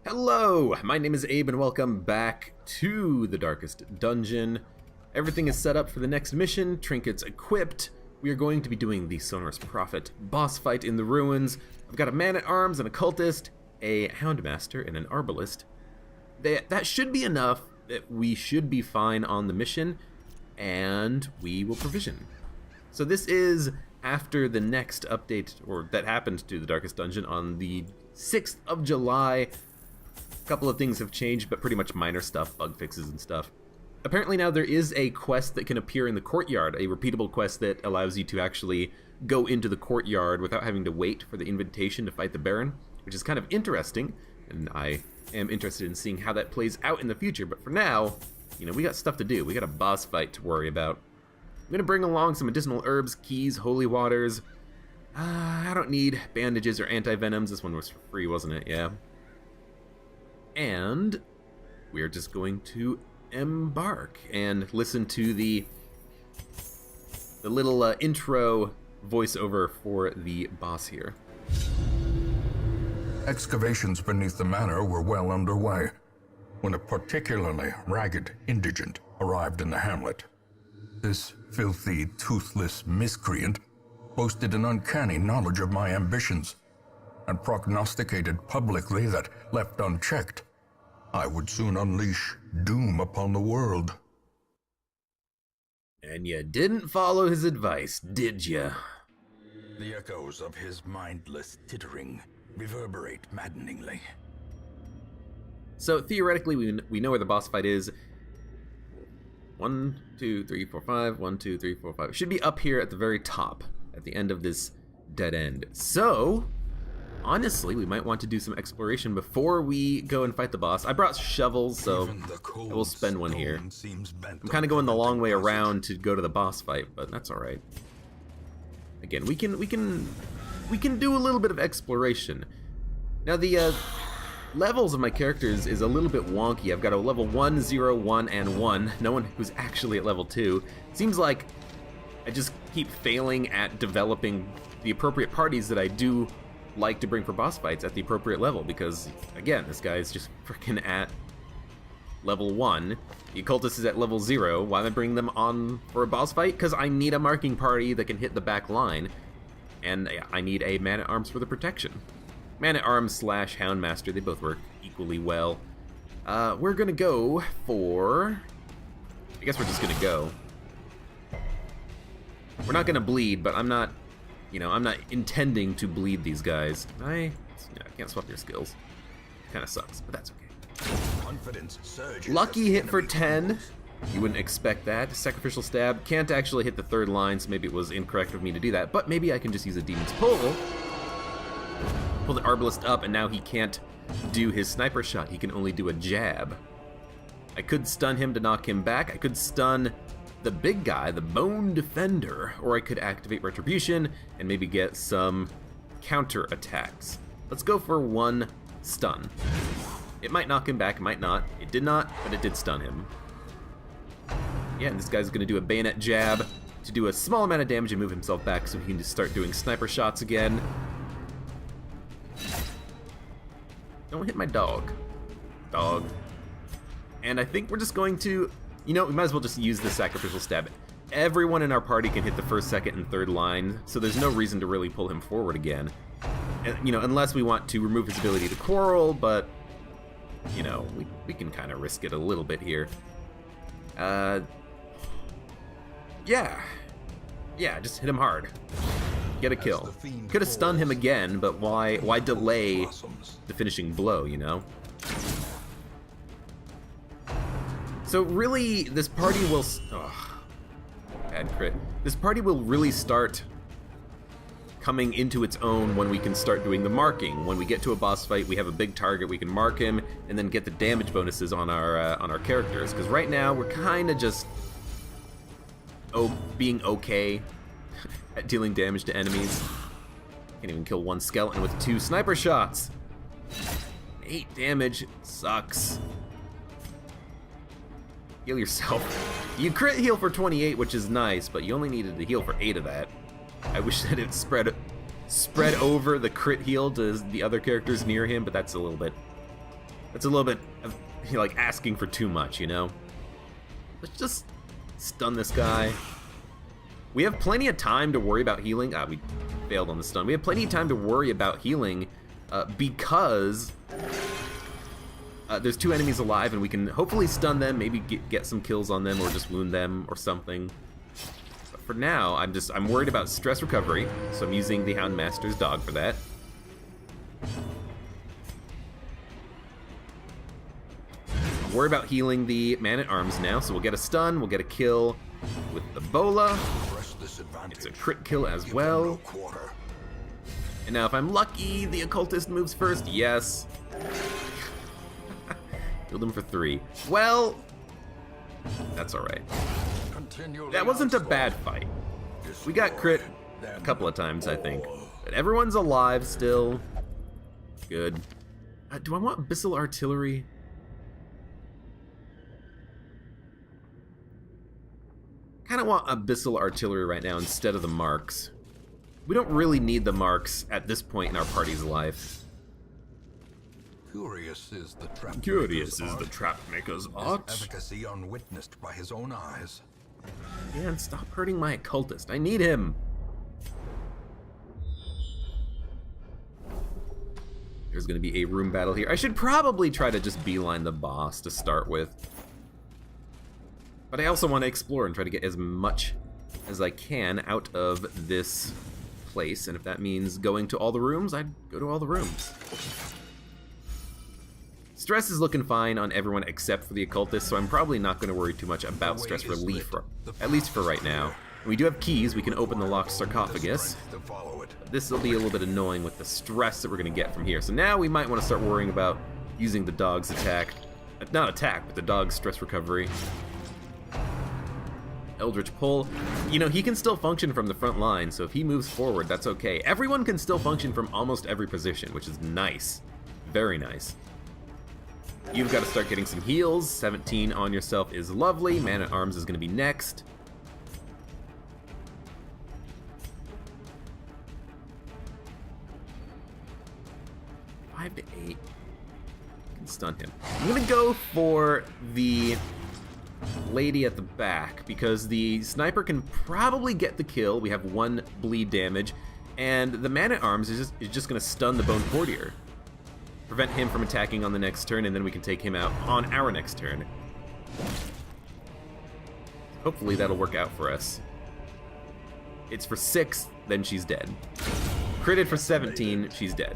Hello, my name is Abe and welcome back to the Darkest Dungeon. Everything is set up for the next mission, trinkets equipped. We are going to be doing the Sonorous Prophet boss fight in the ruins. I've got a man-at-arms, an occultist, a houndmaster, and an arbalist. That should be enough. That we should be fine on the mission, and we will provision. So this is after the next update, or that happened to the Darkest Dungeon on the 6th of July. A couple of things have changed, but pretty much minor stuff, bug fixes and stuff. Apparently now there is a quest that can appear in the courtyard, a repeatable quest that allows you to actually go into the courtyard without having to wait for the invitation to fight the Baron, which is kind of interesting, and I am interested in seeing how that plays out in the future. But for now, we got stuff to do. We got a boss fight to worry about. I'm gonna bring along some medicinal herbs, keys, holy waters. I don't need bandages or anti-venoms. This one was for free, wasn't it? Yeah. And we're just going to embark and listen to the little intro voiceover for the boss here. Excavations beneath the manor were well underway when a particularly ragged indigent arrived in the hamlet. This filthy, toothless miscreant boasted an uncanny knowledge of my ambitions and prognosticated publicly that, left unchecked, I would soon unleash doom upon the world. And you didn't follow his advice, did you? The echoes of his mindless tittering reverberate maddeningly. So theoretically, we know where the boss fight is. 1, 2, 3, 4, 5. 1, 2, 3, 4, 5. It should be up here at the very top, at the end of this dead end. So, honestly, we might want to do some exploration before we go and fight the boss. I brought shovels, so I will spend one here. I'm kind of going the long way around to go to the boss fight, but that's all right. Again, we can do a little bit of exploration. Now the levels of my characters is a little bit wonky. I've got a level 1, 0, 1, and 1. No one who's actually at level 2. Seems like I just keep failing at developing the appropriate parties that I do like to bring for boss fights at the appropriate level, because again, this guy is just freaking at level 1. The occultist is at level 0. Why am I bringing them on for a boss fight? Because I need a marking party that can hit the back line, and I need a man-at-arms for the protection. Man-at-arms slash houndmaster, they both work equally well. We're gonna go for... I guess we're just gonna go. We're not gonna bleed, but I'm not intending to bleed these guys. I can't swap your skills. Kinda sucks, but that's okay. Confidence surges. Lucky hit for 10. You wouldn't expect that. Sacrificial stab. Can't actually hit the third line, so maybe it was incorrect of me to do that, but maybe I can just use a demon's pull. Pull the arbalist up, and now he can't do his sniper shot. He can only do a jab. I could stun him to knock him back. I could stun the big guy, the Bone Defender, or I could activate Retribution and maybe get some counter attacks. Let's go for one stun. It might knock him back, it might not. It did not, but it did stun him. Yeah, and this guy's gonna do a bayonet jab to do a small amount of damage and move himself back so he can just start doing sniper shots again. Don't hit my dog. Dog. And I think we're just going to... we might as well just use the sacrificial stab. Everyone in our party can hit the first, second, and third line, so there's no reason to really pull him forward again. And, unless we want to remove his ability to quarrel, but, we can kind of risk it a little bit here. Yeah, just hit him hard. Get a kill. Could have stunned him again, but why delay the finishing blow, So really, this party will... bad crit. This party will really start coming into its own when we can start doing the marking. When we get to a boss fight, we have a big target, we can mark him, and then get the damage bonuses on our characters. Because right now, we're kind of just being okay at dealing damage to enemies. Can't even kill one skeleton with 2 sniper shots. 8 damage sucks. Heal yourself. You crit heal for 28, which is nice, but you only needed to heal for 8 of that. I wish that it spread over the crit heal to the other characters near him, but that's a little bit That's a little bit of, like, asking for too much, you know? Let's just stun this guy. We have plenty of time to worry about healing. Ah, we failed on the stun. We have plenty of time to worry about healing because there's 2 enemies alive, and we can hopefully stun them, maybe get some kills on them, or just wound them or something. But for now, I'm worried about stress recovery, so I'm using the Houndmaster's dog for that. I'm worried about healing the Man-at-Arms now, so we'll get a stun, we'll get a kill with the Bola. It's a crit kill as well. And now if I'm lucky, the Occultist moves first. Yes. Killed him for 3. Well, that's alright. That wasn't a bad fight. We got crit a couple of times, I think. But everyone's alive still. Good. Do I want Abyssal Artillery? Kind of want Abyssal Artillery right now instead of the Marks. We don't really need the Marks at this point in our party's life. Curious is the trap. Curious is the trap maker's art. Efficacy unwitnessed by his own eyes. Man, stop hurting my Occultist. I need him. There's gonna be a room battle here. I should probably try to just beeline the boss to start with. But I also want to explore and try to get as much as I can out of this place. And if that means going to all the rooms, I'd go to all the rooms. Stress is looking fine on everyone except for the Occultist, so I'm probably not going to worry too much about stress relief, at least for right now. And we do have keys. We can open the locked sarcophagus. This will be a little bit annoying with the stress that we're going to get from here. So now we might want to start worrying about using the dog's attack. Not attack, but the dog's stress recovery. Eldritch Pull. You know, he can still function from the front line, so if he moves forward, that's okay. Everyone can still function from almost every position, which is nice. Very nice. You've got to start getting some heals. 17 on yourself is lovely. Man-at-Arms is going to be next. Five to 8. Can stun him. I'm going to go for the lady at the back because the sniper can probably get the kill. We have 1 bleed damage, and the Man-at-Arms is just going to stun the Bone Courtier. Prevent him from attacking on the next turn, and then we can take him out on our next turn. Hopefully that'll work out for us. It's for 6, then she's dead. Critted for 17, she's dead.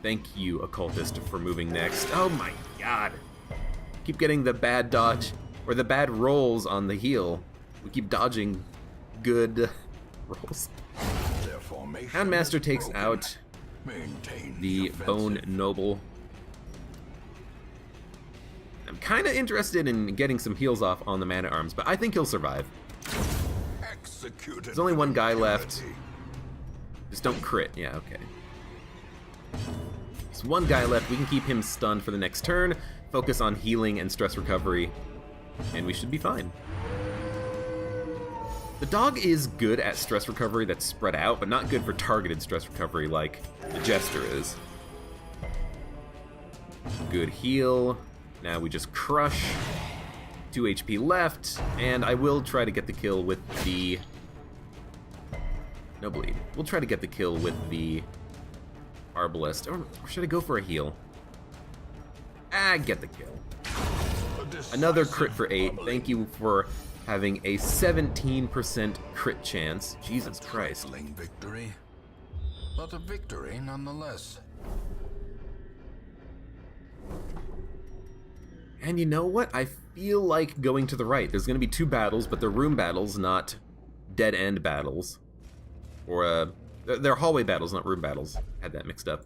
Thank you, Occultist, for moving next. Oh my god. Keep getting the bad dodge, or the bad rolls on the heal. We keep dodging good rolls. Houndmaster takes out the Bone Noble. I'm kind of interested in getting some heals off on the Man-at-Arms, but I think he'll survive. There's only 1 guy left. Just don't crit. Yeah, okay. There's 1 guy left. We can keep him stunned for the next turn, focus on healing and stress recovery, and we should be fine. The dog is good at stress recovery that's spread out, but not good for targeted stress recovery like the Jester is. Good heal. Now we just crush. 2 HP left, and I will try to get the kill with the... No bleed. We'll try to get the kill with the Arbalest. Or should I go for a heal? Get the kill. Another crit for 8. Thank you for having a 17% crit chance. Jesus Christ. Victory, but a victory nonetheless. And you know what? I feel like going to the right. There's going to be 2 battles, but they're room battles, not dead-end battles. Or, they're hallway battles, not room battles. Had that mixed up.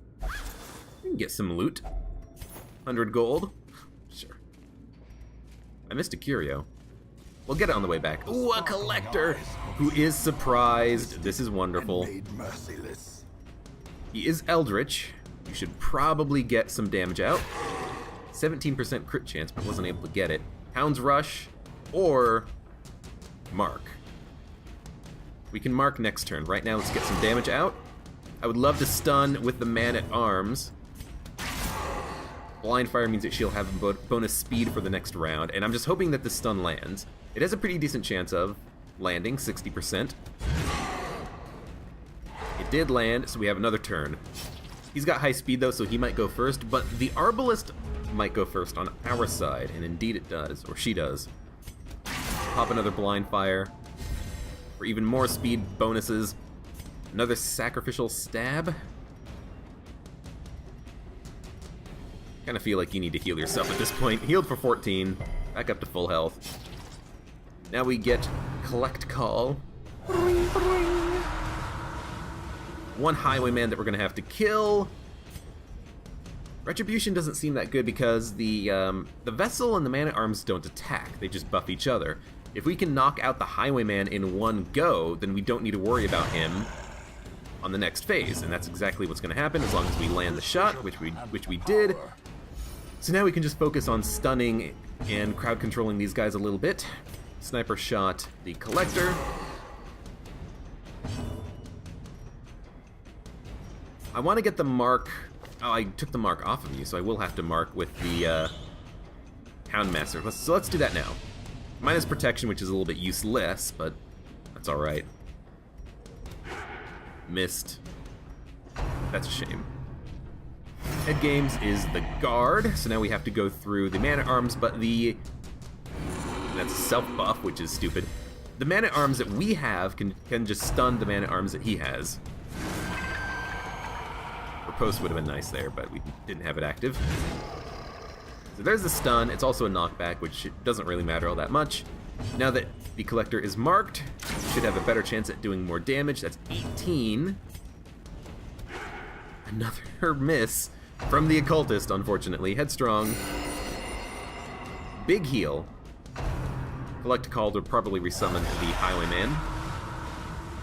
We can get some loot. 100 gold. Sure. I missed a curio. We'll get it on the way back. Ooh, a collector who is surprised. This is wonderful. He is Eldritch. You should probably get some damage out. 17% crit chance, but wasn't able to get it. Hound's Rush or Mark. We can mark next turn. Right now, let's get some damage out. I would love to stun with the man-at-arms. Blind fire means that she'll have a bonus speed for the next round, and I'm just hoping that the stun lands. It has a pretty decent chance of landing, 60%. It did land, so we have another turn. He's got high speed though, so he might go first, but the Arbalist might go first on our side, and indeed it does, or she does. Pop another blind fire for even more speed bonuses. Another sacrificial stab. Kind of feel like you need to heal yourself at this point. Healed for 14, back up to full health. Now we get Collect Call. One Highwayman that we're gonna have to kill. Retribution doesn't seem that good because the Vessel and the Man-at-Arms don't attack, they just buff each other. If we can knock out the Highwayman in one go, then we don't need to worry about him on the next phase, and that's exactly what's gonna happen as long as we land the shot, which we did. So now we can just focus on stunning and crowd controlling these guys a little bit. Sniper shot the Collector. I want to get the mark. Oh, I took the mark off of you, so I will have to mark with the Houndmaster. So let's do that now. Minus protection, which is a little bit useless, but that's alright. Missed. That's a shame. Head games is the guard, so now we have to go through the Man-at-Arms, but that's self-buff, which is stupid. The Man-at-Arms that we have can just stun the Man-at-Arms that he has. Riposte would have been nice there, but we didn't have it active. So there's the stun. It's also a knockback, which doesn't really matter all that much. Now that the Collector is marked, we should have a better chance at doing more damage. That's 18. Another miss from the Occultist, unfortunately. Headstrong. Big heal. Collect Call to probably resummon the Highwayman.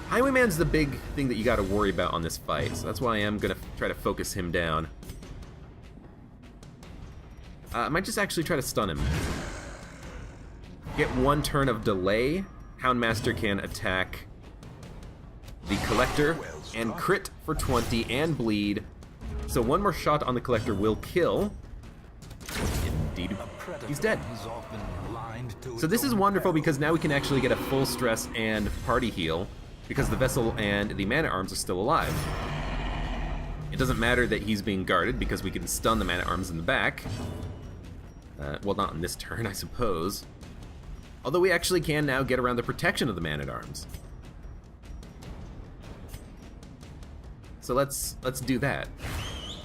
Highwayman's the big thing that you gotta worry about on this fight, so that's why I am gonna try to focus him down. I might just actually try to stun him. Get one turn of delay. Houndmaster can attack the Collector and crit for 20 and bleed. So one more shot on the Collector will kill. Indeed, he's dead. So this is wonderful because now we can actually get a full stress and party heal because the Vessel and the Man-at-Arms are still alive. It doesn't matter that he's being guarded because we can stun the Man-at-Arms in the back. Well, not in this turn, I suppose. Although we actually can now get around the protection of the Man-at-Arms. So let's do that.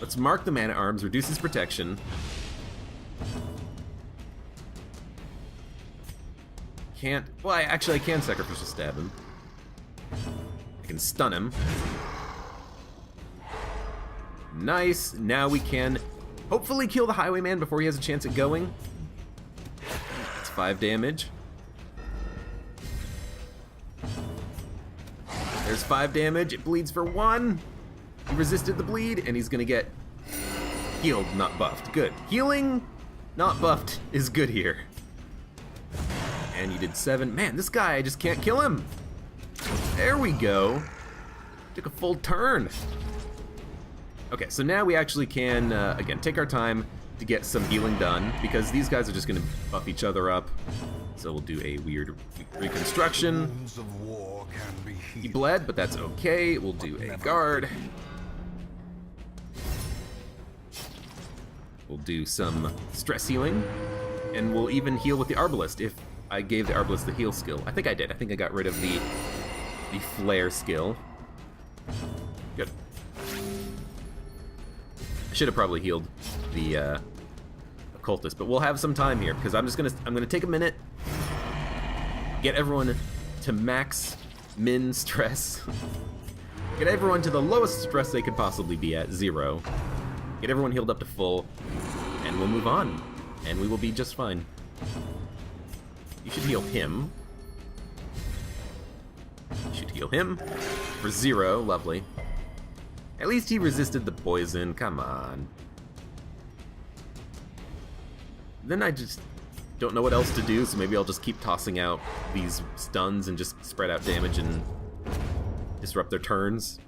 Let's mark the Man-at-Arms, reduce his protection. Well, I can sacrificial stab him. I can stun him. Nice. Now we can hopefully kill the Highwayman before he has a chance at going. That's 5 damage. There's 5 damage. It bleeds for 1. He resisted the bleed, and he's gonna get healed, not buffed. Good. Healing, not buffed, is good here. And you did 7. Man, this guy, I just can't kill him. There we go. Took a full turn. Okay, so now we actually can, again, take our time to get some healing done, because these guys are just gonna buff each other up. So we'll do a weird reconstruction. He bled, but that's okay. We'll do a guard. We'll do some stress healing, and we'll even heal with the Arbalist if I gave the Arbalist the heal skill. I think I did. I think I got rid of the flare skill. Good. I should have probably healed the Occultist, but we'll have some time here because I'm gonna take a minute, get everyone to max min stress, get everyone to the lowest stress they could possibly be at, 0. Get everyone healed up to full, and we'll move on, and we will be just fine. You should heal him. You should heal him for 0, lovely. At least he resisted the poison, come on. Then I just don't know what else to do, so maybe I'll just keep tossing out these stuns and just spread out damage and disrupt their turns.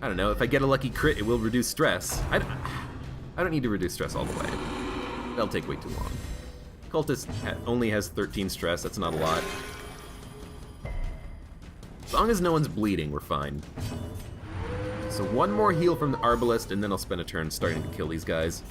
I don't know, if I get a lucky crit, it will reduce stress. I don't need to reduce stress all the way. That'll take way too long. Cultist only has 13 stress, that's not a lot. As long as no one's bleeding, we're fine. So one more heal from the Arbalist, and then I'll spend a turn starting to kill these guys.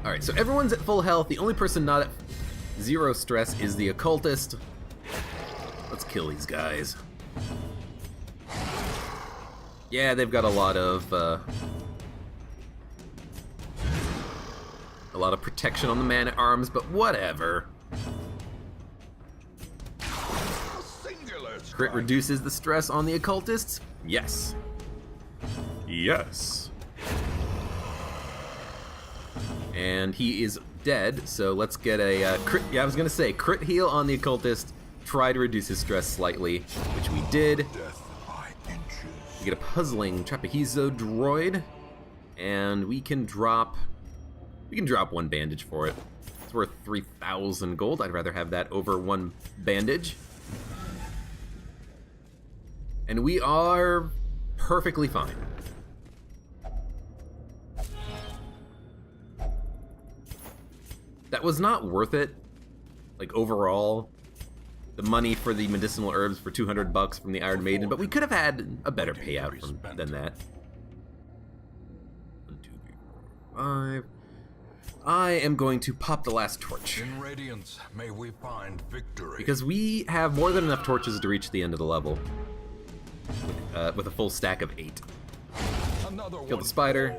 Alright, so everyone's at full health. The only person not at 0 stress is the Occultist. Let's kill these guys. Yeah, they've got a lot of protection on the man-at-arms, but whatever. Crit reduces the stress on the Occultists? Yes. Yes. And he is dead, so let's get a crit. Yeah, I was gonna say crit heal on the Occultist. Try to reduce his stress slightly, which we did. We get a puzzling Trapezo droid, and we can drop one bandage for it. It's worth 3,000 gold. I'd rather have that over one bandage. And we are perfectly fine. That was not worth it, like overall, the money for the medicinal herbs for 200 bucks from the Iron Maiden, but we could have had a better payout than that. 1, 2, 3, 4, 5. I am going to pop the last torch. In Radiance, may we find victory. Because we have more than enough torches to reach the end of the level. With a full stack of 8. Kill the spider.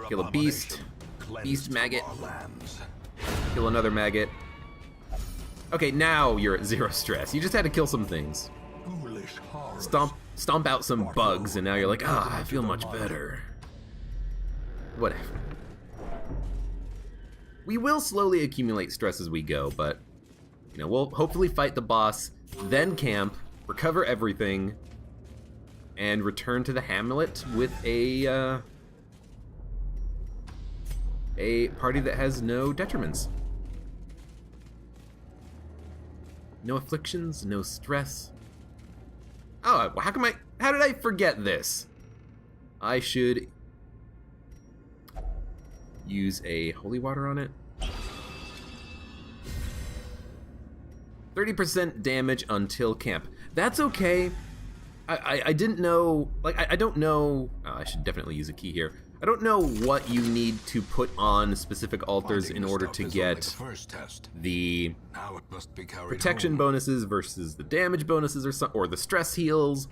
Kill a beast. Beast maggot. Kill another maggot. Okay, now you're at 0 stress. You just had to kill some things. Stomp out some bugs, and now you're like, ah, I feel much better. Whatever. We will slowly accumulate stress as we go, but you know, we'll hopefully fight the boss, then camp, recover everything, and return to the Hamlet with a party that has no detriments. No afflictions, no stress. Oh, how did I forget this? I should use a holy water on it. 30% damage until camp. That's okay. I didn't know, like, I don't know, I should definitely use a key here. I don't know what you need to put on specific altars in order to get the protection bonuses versus the damage bonuses or the stress heals,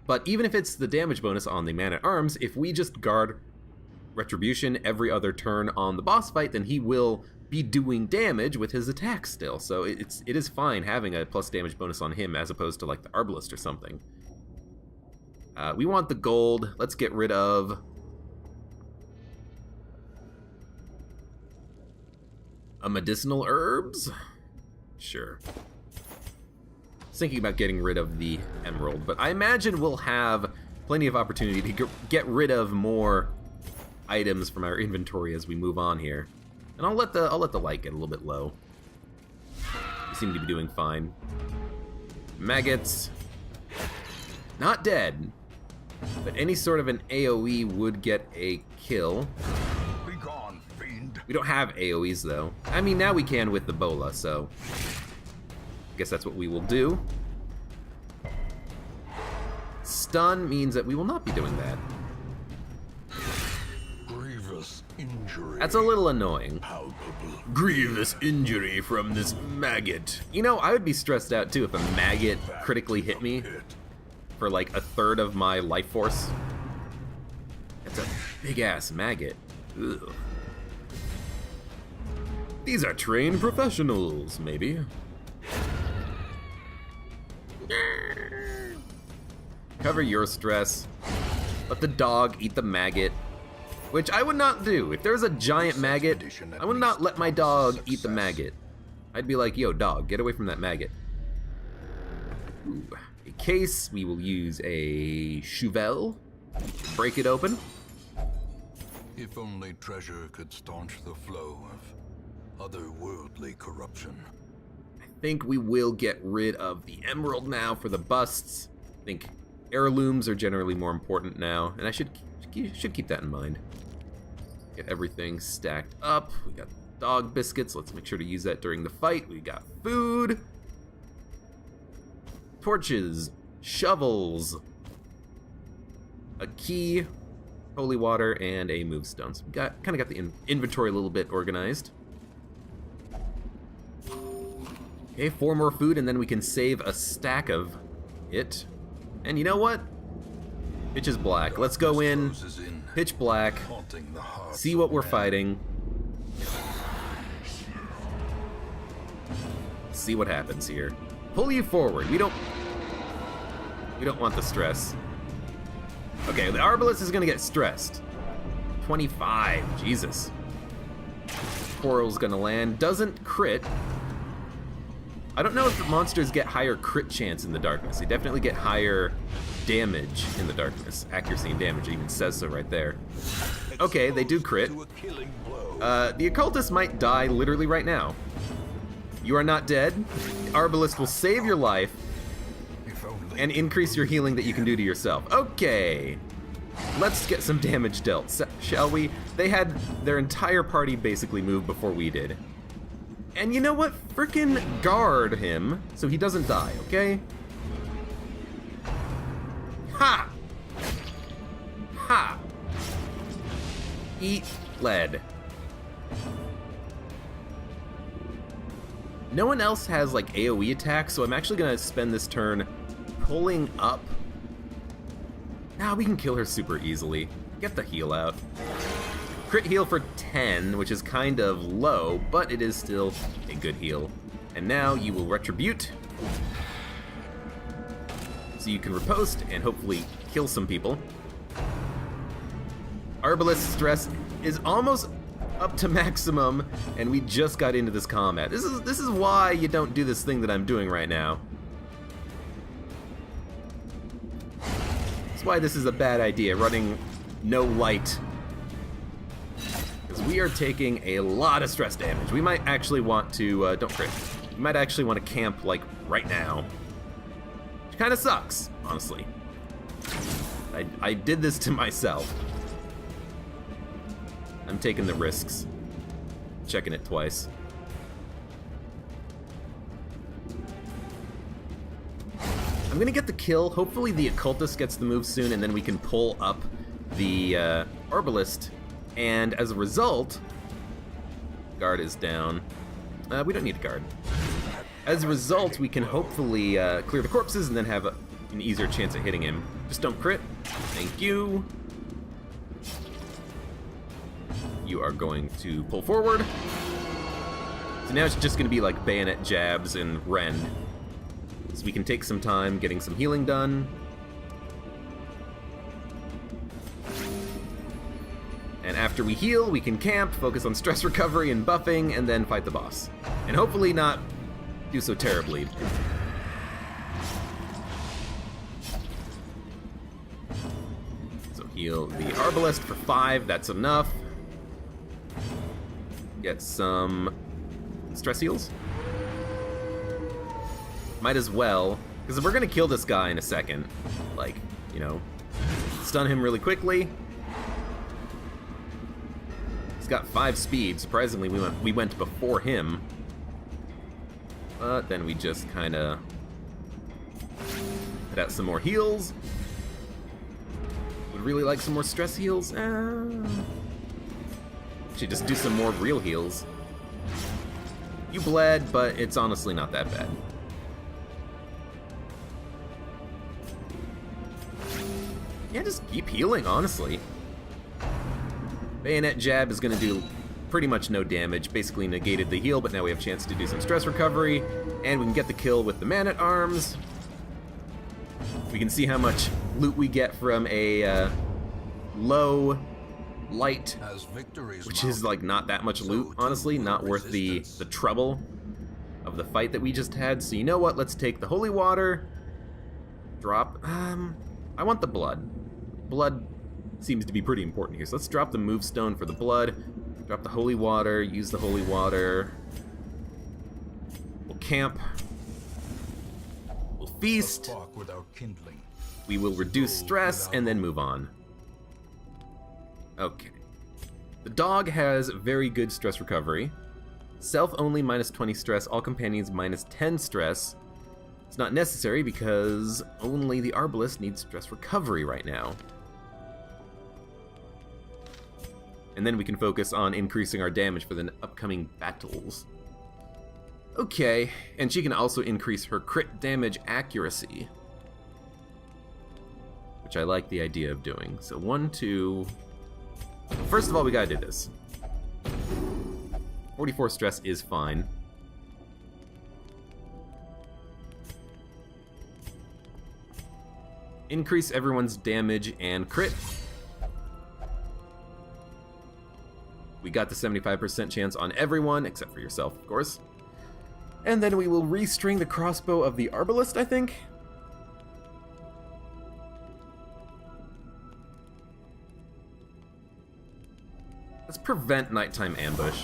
but even if it's the damage bonus on the man-at-arms, if we just guard Retribution every other turn on the boss fight, then he will be doing damage with his attack still, so it is fine having a plus damage bonus on him as opposed to like the Arbalist or something. We want the gold. Let's get rid of medicinal herbs? Sure. Thinking about getting rid of the emerald, but I imagine we'll have plenty of opportunity to get rid of more items from our inventory as we move on here. And I'll let the light get a little bit low. We seem to be doing fine. Maggots. Not dead, but any sort of an AoE would get a kill. Be gone, fiend. We don't have AoEs though. I mean, now we can with the Bola, so I guess that's what we will do. Stun means that we will not be doing that. Grievous injury. That's a little annoying. Palpable. Grievous injury from this maggot. You know, I would be stressed out too if a maggot critically hit me for like a third of my life force. That's a big ass maggot. Ugh. These are trained professionals, maybe. Cover your stress. Let the dog eat the maggot. Which I would not do. If there's a giant maggot, I would not let my dog eat the maggot. I'd be like, yo, dog, get away from that maggot. Ooh, a case. We will use a shovel. Break it open. If only treasure could staunch the flow of otherworldly corruption. I think we will get rid of the emerald now for the busts. I think heirlooms are generally more important now, and I should keep that in mind. Get everything stacked up. We got dog biscuits. Let's make sure to use that during the fight. We got food, torches, shovels, a key, holy water, and a move stone. So we kind of got the inventory a little bit organized. Okay, 4 more food, and then we can save a stack of it. And you know what? Pitch is black. Let's go in, pitch black, see what we're fighting. See what happens here. Pull you forward. We don't want the stress. Okay, the Arbalest is gonna get stressed. 25, Jesus. Coral's gonna land, doesn't crit. I don't know if the monsters get higher crit chance in the darkness. They definitely get higher damage in the darkness. Accuracy and damage, it even says so right there. Okay, they do crit. The occultist might die literally right now. You are not dead. The Arbalest will save your life and increase your healing that you can do to yourself. Okay, let's get some damage dealt, shall we? They had their entire party basically move before we did. And you know what? Frickin' guard him so he doesn't die, okay? Ha! Ha! Eat lead. No one else has like AoE attacks, so I'm actually gonna spend this turn pulling up. Now we can kill her super easily. Get the heal out. Crit heal for 10, which is kind of low, but it is still a good heal. And now you will retribute. So you can riposte and hopefully kill some people. Arbalest stress is almost up to maximum, and we just got into this combat. This is why you don't do this thing that I'm doing right now. That's why this is a bad idea, running no light. Because we are taking a lot of stress damage. We might actually want to, don't crit. We might actually want to camp, like, right now. Which kind of sucks, honestly. I did this to myself. I'm taking the risks. Checking it twice. I'm gonna get the kill. Hopefully the occultist gets the move soon, and then we can pull up the Arbalest. And as a result, guard is down. We don't need a guard. As a result, we can hopefully clear the corpses and then have an easier chance at hitting him. Just don't crit. Thank you. You are going to pull forward. So now it's just gonna be like bayonet jabs and rend. So we can take some time getting some healing done. And after we heal, we can camp, focus on stress recovery and buffing, and then fight the boss. And hopefully not do so terribly. So heal the Arbalest for 5, that's enough. Get some stress heals. Might as well, because we're gonna kill this guy in a second. Like, you know, stun him really quickly. He's got 5 speed. Surprisingly, we went before him. But then we just kind of put out some more heals. Would really like some more stress heals. Should just do some more real heals. You bled, but it's honestly not that bad. Yeah, just keep healing, honestly. Bayonet jab is gonna do pretty much no damage, basically negated the heal, but now we have a chance to do some stress recovery, and we can get the kill with the man-at-arms. We can see how much loot we get from a low light, which is like not that much loot, honestly, not worth the trouble of the fight that we just had. So you know what, let's take the holy water, drop. I want the blood. Blood seems to be pretty important here. So let's drop the move stone for the blood. Drop the holy water. Use the holy water. We'll camp. We'll feast. We will reduce stress and then move on. Okay. The dog has very good stress recovery. Self only minus 20 stress, all companions minus 10 stress. It's not necessary because only the Arbalest needs stress recovery right now. And then we can focus on increasing our damage for the upcoming battles. Okay, and she can also increase her crit damage accuracy, which I like the idea of doing. So 1, 2... First of all, we gotta do this. 44 stress is fine. Increase everyone's damage and crit. We got the 75% chance on everyone, except for yourself, of course. And then we will restring the crossbow of the Arbalest, I think. Let's prevent nighttime ambush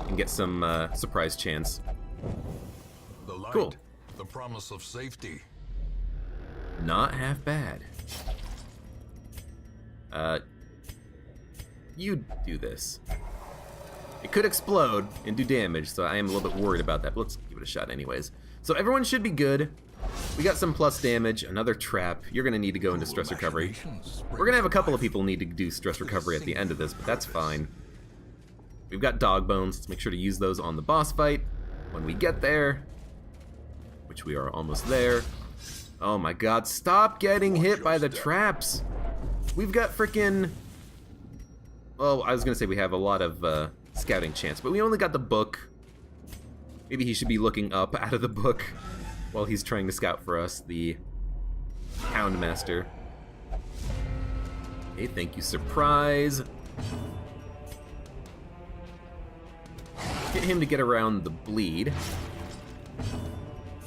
and get some surprise chance. The light, cool. The promise of safety. Not half bad. You do this. It could explode and do damage, so I am a little bit worried about that, but let's give it a shot anyways. So everyone should be good. We got some plus damage, another trap. You're gonna need to go into stress recovery. We're gonna have a couple of people need to do stress recovery at the end of this, but that's fine. We've got dog bones. Let's make sure to use those on the boss fight when we get there, which we are almost there. Oh my god, stop getting hit by the traps. We've got frickin'... Well, I was gonna say we have a lot of scouting chance, but we only got the book. Maybe he should be looking up out of the book while he's trying to scout for us, the Houndmaster. Hey, thank you, surprise. Get him to get around the bleed.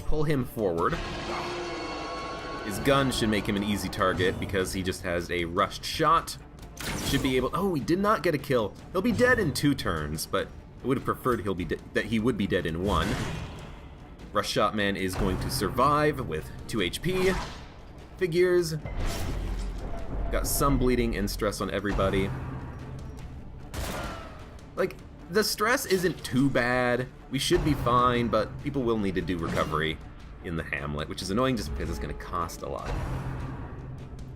Pull him forward. His gun should make him an easy target because he just has a rushed shot. Should be able... Oh, he did not get a kill. He'll be dead in 2 turns, but I would have preferred that he would be dead in 1. Rush Shot Man is going to survive with 2 HP. Figures. Got some bleeding and stress on everybody. Like, the stress isn't too bad. We should be fine, but people will need to do recovery in the Hamlet, which is annoying just because it's going to cost a lot.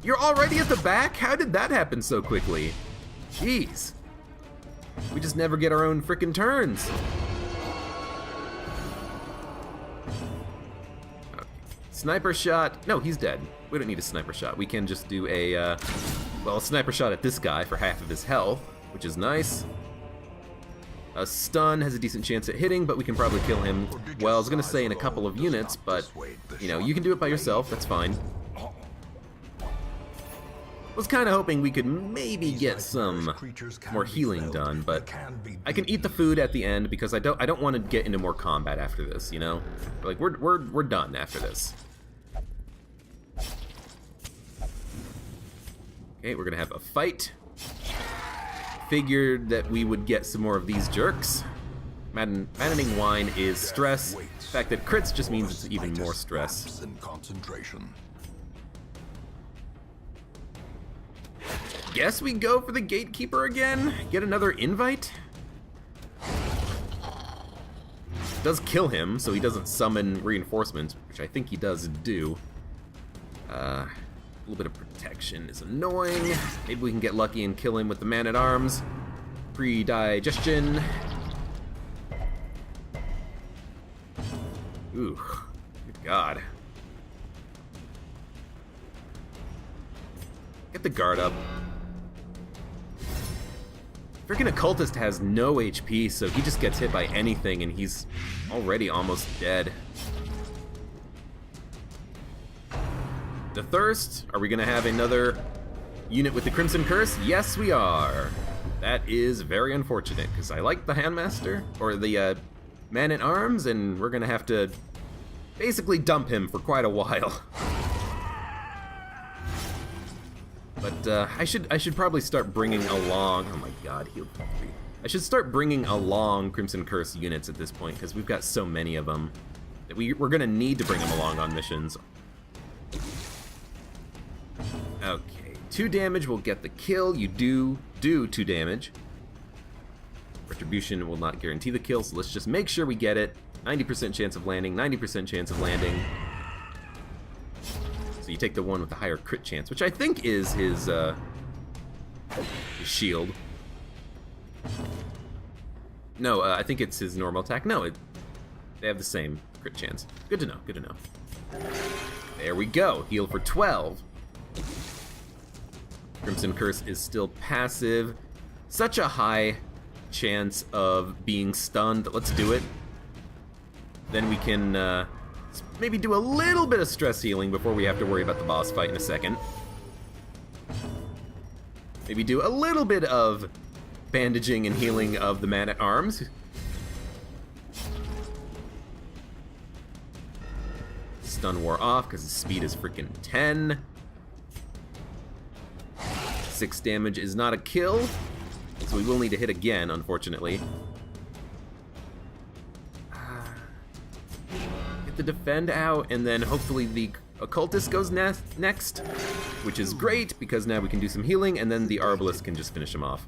You're already at the back? How did that happen so quickly? Jeez. We just never get our own frickin' turns. Okay. Sniper shot. No, he's dead. We don't need a sniper shot. We can just do a, well, a sniper shot at this guy for half of his health, which is nice. A stun has a decent chance at hitting, but we can probably kill him, well, I was gonna say in a couple of units, but, you know, you can do it by yourself, that's fine. Was kind of hoping we could maybe get some more healing done, but I can eat the food at the end because I don't want to get into more combat after this, you know? Like, we're done after this. Okay, we're gonna have a fight. Figured that we would get some more of these jerks. Maddening Wine is stress. The fact that crits just means it's even more stress. Guess we go for the Gatekeeper again? Get another invite? Does kill him, so he doesn't summon reinforcements, which I think he does do. A little bit of protection is annoying. Maybe we can get lucky and kill him with the Man-at-Arms. Pre-digestion. Ooh, good God. Get the guard up. Freaking Occultist has no HP, so he just gets hit by anything and he's already almost dead. The Thirst, are we gonna have another unit with the Crimson Curse? Yes, we are. That is very unfortunate, because I like the Handmaster, or the Man-at-Arms, and we're gonna have to basically dump him for quite a while. I should probably start bringing along. Oh my God, healed for 3. I should start bringing along Crimson Curse units at this point because we've got so many of them that we're gonna need to bring them along on missions. Okay, 2 damage will get the kill. You do 2 damage. Retribution will not guarantee the kill, so let's just make sure we get it. 90% chance of landing, 90% chance of landing. So you take the one with the higher crit chance, which I think is his shield. No, I think it's his normal attack. No, they have the same crit chance. Good to know, good to know. There we go, heal for 12. Crimson Curse is still passive. Such a high chance of being stunned. Let's do it. Then we can maybe do a little bit of stress healing before we have to worry about the boss fight in a second. Maybe do a little bit of bandaging and healing of the man-at-arms. Stun wore off because his speed is freaking 10. 6 damage is not a kill, so we will need to hit again, unfortunately. Get the defend out, and then hopefully the occultist goes next, which is great because now we can do some healing, and then the arbalist can just finish him off.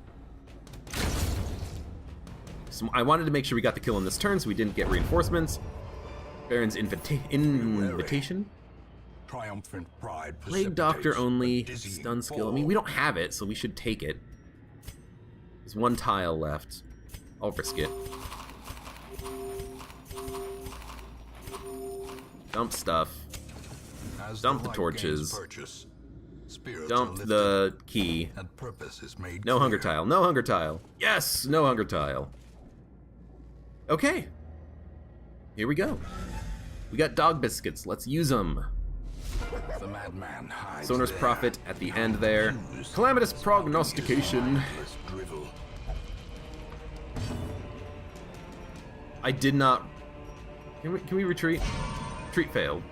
So I wanted to make sure we got the kill on this turn so we didn't get reinforcements. Baron's invitation? Triumphant pride. Plague Doctor only, stun skill. I mean, we don't have it, so we should take it. There's 1 tile left. I'll risk it. Dump stuff. Dump the torches. Dump the key. No hunger tile. No hunger tile. Yes! No hunger tile. Okay. Here we go. We got dog biscuits. Let's use them. The madman hides Sonorous Prophet at the end there. Calamitous Prognostication. I did not... Can we retreat? Retreat failed.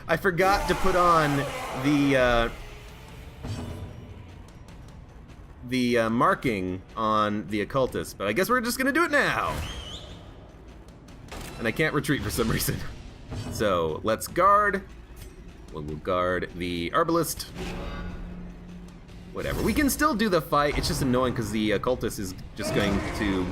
I forgot to put on the marking on the occultist, but I guess we're just gonna do it now. And I can't retreat for some reason. So let's guard. We'll guard the arbalist. Whatever. We can still do the fight. It's just annoying because the occultist is just going to...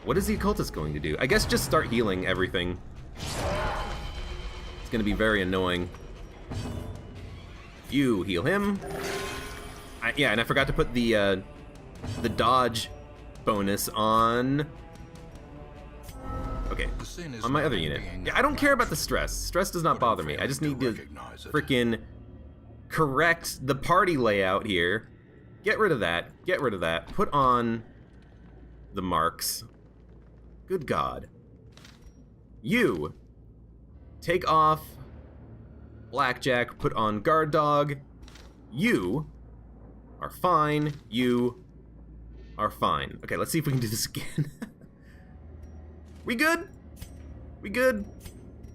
What is the occultist going to do? I guess just start healing everything. It's going to be very annoying. You heal him. Yeah, and I forgot to put the dodge bonus on... Okay, on my other unit. Yeah, I don't care about the stress. Stress does not bother me. I just need to frickin' correct the party layout here. Get rid of that. Get rid of that. Put on the marks. Good God. You take off Blackjack, put on Guard Dog. You are fine. You are fine. Okay, let's see if we can do this again. We good? We good?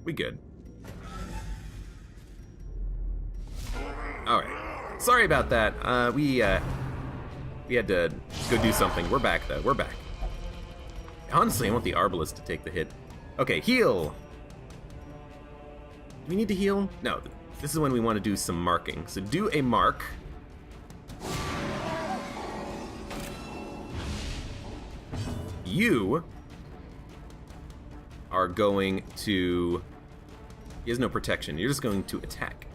We good. Alright. Sorry about that. We had to go do something. We're back, though. We're back. Honestly, I want the arbalist to take the hit. Okay, heal! Do we need to heal? No. This is when we want to do some marking. So do a mark. You are going to... He has no protection. You're just going to attack.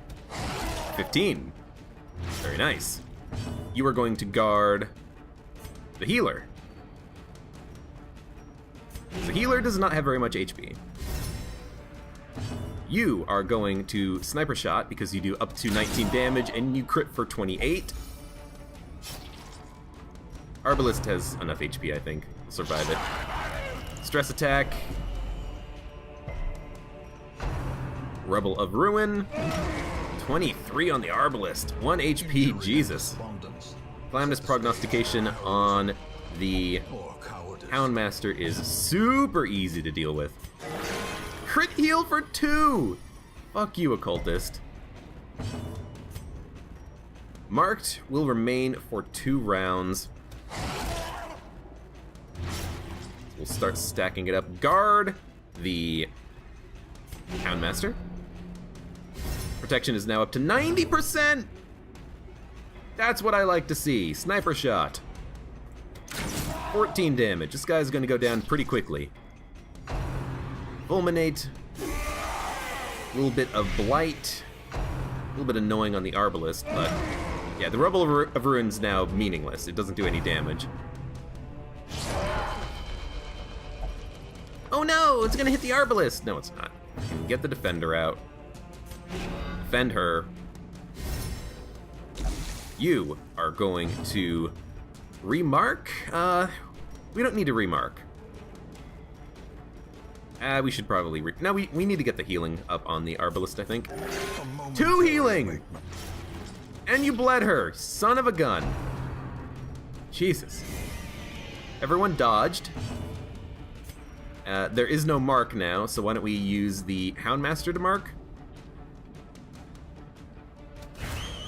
15. Very nice. You are going to guard the healer. The healer does not have very much HP. You are going to sniper shot because you do up to 19 damage and you crit for 28. Arbalist has enough HP, I think. We'll survive it. Stress attack. Rebel of Ruin. 23 on the Arbalist. 1 HP, Jesus. Calamitous Prognostication on the Houndmaster is super easy to deal with. Crit heal for 2! Fuck you, occultist. Marked will remain for 2 rounds. We'll start stacking it up. Guard the Houndmaster. Protection is now up to 90%! That's what I like to see. Sniper shot. 14 damage. This guy's gonna go down pretty quickly. Fulminate. A little bit of blight. A little bit annoying on the Arbalist, but yeah, the Rubble of Ruin's now meaningless. It doesn't do any damage. Oh no, it's gonna hit the Arbalist! No, it's not. Get the Defender out. Defend her. You are going to remark? We don't need to remark. We should probably no, we need to get the healing up on the Arbalist, I think. 2 healing! And you bled her, son of a gun. Jesus. Everyone dodged. There is no mark now, so why don't we use the Houndmaster to mark?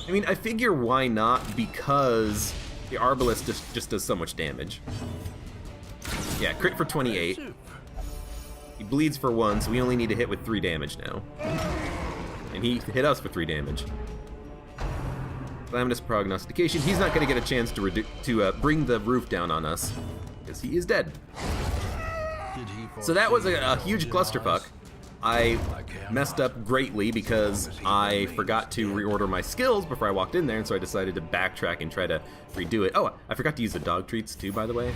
I mean, I figure why not, because the Arbalist just does so much damage. Yeah, crit for 28. He bleeds for 1, so we only need to hit with 3 damage now. And he hit us for 3 damage. Calamitous Prognostication. He's not going to get a chance to bring the roof down on us, because he is dead. So that was a huge clusterfuck. I messed up greatly because I forgot to reorder my skills before I walked in there, and so I decided to backtrack and try to redo it. Oh, I forgot to use the dog treats too, by the way.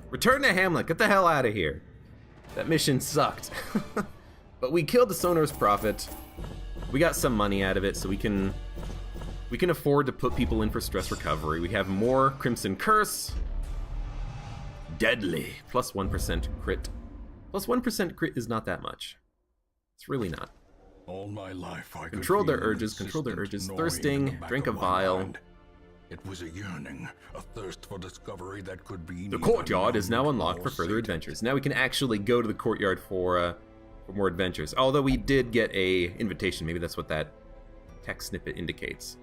Return to Hamlet, get the hell out of here. That mission sucked. But we killed the Sonorous Prophet. We got some money out of it, so we can afford to put people in for stress recovery. We have more Crimson Curse. Deadly. Plus 1% crit. Plus 1% crit is not that much. It's really not. All my life I control their urges, thirsting, drink a vial. It was a yearning, a thirst for discovery that could be. The courtyard is now unlocked for further adventures. Now we can actually go to the courtyard for more adventures. Although we did get a invitation, maybe that's what that text snippet indicates.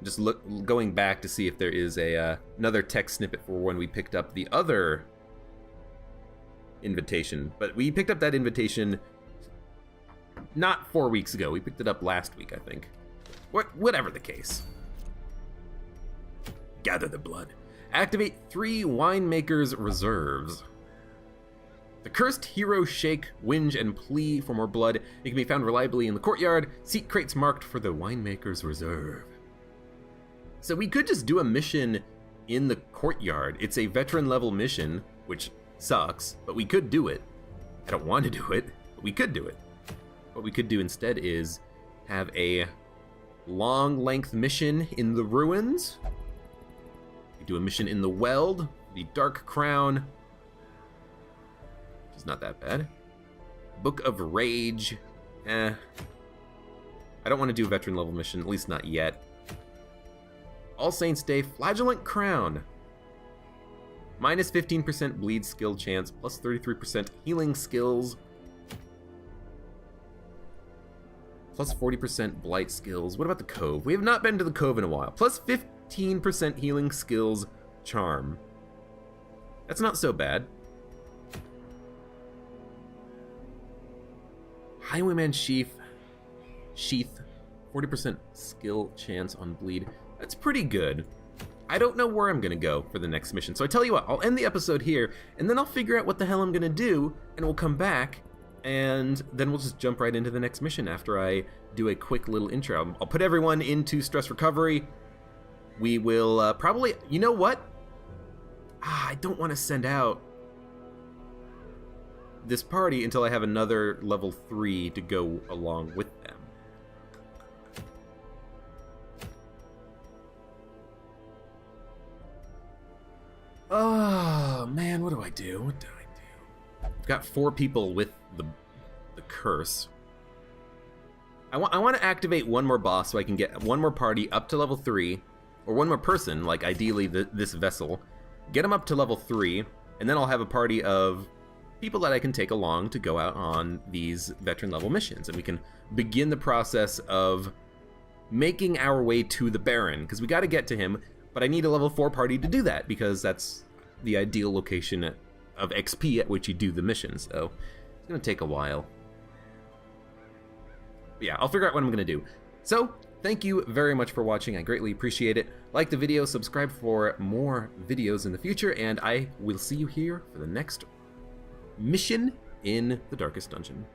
Just going back to see if there is another text snippet for when we picked up the other invitation. But we picked up that invitation not 4 weeks ago. We picked it up last week, I think. Whatever the case. Gather the blood. Activate 3 Winemaker's Reserves. The Cursed Hero Shake, Whinge, and Plea for more blood. It can be found reliably in the courtyard. Seek crates marked for the Winemaker's Reserve. So we could just do a mission in the courtyard. It's a veteran level mission, which sucks, but we could do it. I don't want to do it, but we could do it. What we could do instead is have a long length mission in the ruins. We do a mission in the Weld, the Dark Crown, which is not that bad. Book of Rage, I don't want to do a veteran level mission, at least not yet. All Saints Day, Flagellant Crown. Minus 15% bleed skill chance, plus 33% healing skills. Plus 40% blight skills. What about the Cove? We have not been to the Cove in a while. Plus 15% healing skills charm. That's not so bad. Highwayman Sheath. 40% skill chance on bleed. That's pretty good. I don't know where I'm gonna go for the next mission. So I tell you what, I'll end the episode here, and then I'll figure out what the hell I'm gonna do, and we'll come back, and then we'll just jump right into the next mission after I do a quick little intro. I'll put everyone into stress recovery. We will probably, you know what? I don't want to send out this party until I have another level 3 to go along with them. Oh man, what do I do? What do I do? I've got 4 people with the curse. I want to activate one more boss so I can get one more party up to level 3, or one more person, like ideally this vessel. Get them up to level 3, and then I'll have a party of people that I can take along to go out on these veteran level missions, and we can begin the process of making our way to the Baron, because we got to get to him, but I need a level 4 party to do that, because that's the ideal location of XP at which you do the mission, so it's going to take a while. But yeah, I'll figure out what I'm going to do. So, thank you very much for watching, I greatly appreciate it. Like the video, subscribe for more videos in the future, and I will see you here for the next mission in the Darkest Dungeon.